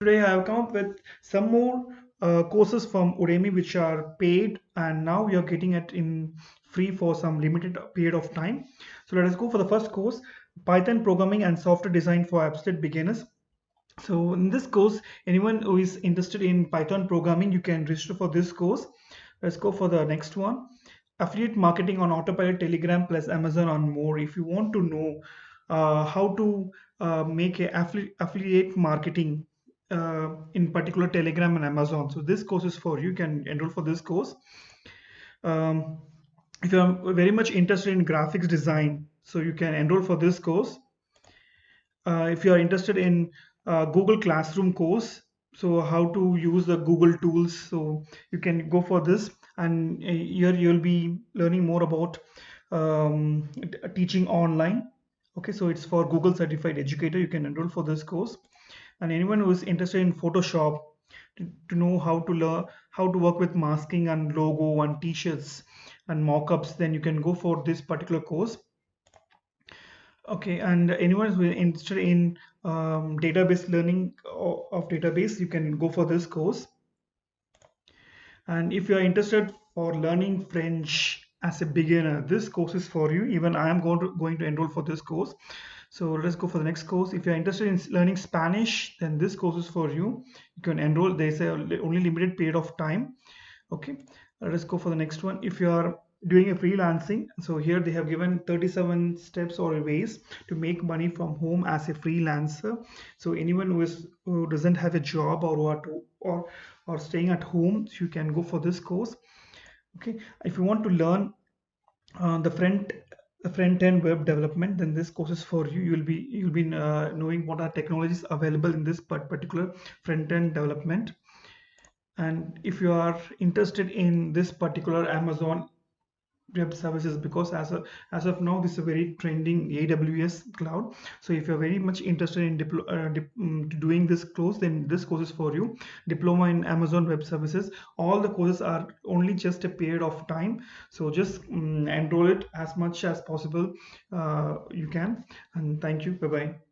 Today I have come up with some more courses from Udemy which are paid, and now we are getting it in free for some limited period of time. So let us go for the first course, Python programming and software design for absolute beginners. So in this course, anyone who is interested in Python programming, you can register for this course. Let's go for the next one. Affiliate marketing on Autopilot, Telegram plus Amazon and more. If you want to know how to make a affiliate marketing in particular Telegram and Amazon, so this course is for you. You can enroll for this course. Um, if you're very much interested in graphics design, so you can enroll for this course. If you are interested in Google Classroom course, so how to use the Google tools, so you can go for this, and here you'll be learning more about teaching online. Okay, so it's for Google certified educator. You can enroll for this course. And anyone who is interested in Photoshop to know how to learn how to work with masking and logo and t-shirts and mockups, then you can go for this particular course. Okay, and anyone who is interested in database learning of database, you can go for this course. And if you are interested for learning French as a beginner, this course is for you. Even I am going to enroll for this course. So let's go for the next course. If you're interested in learning Spanish, then this course is for you. You can enroll. There's a only limited period of time. Okay, let's go for the next one. If you are doing a freelancing, so here they have given 37 steps or ways to make money from home as a freelancer. So anyone who doesn't have a job or or staying at home, so you can go for this course. Okay, if you want to learn the front end web development, then this course is for you. You'll be knowing what are technologies available in this particular front end development. And if you are interested in this particular Amazon web services, because as of now this is a very trending AWS cloud, so if you're very much interested in doing this course, then this course is for you. Diploma in Amazon web services, all the courses are only just a period of time, so just enroll it as much as possible you can. And thank you. Bye bye.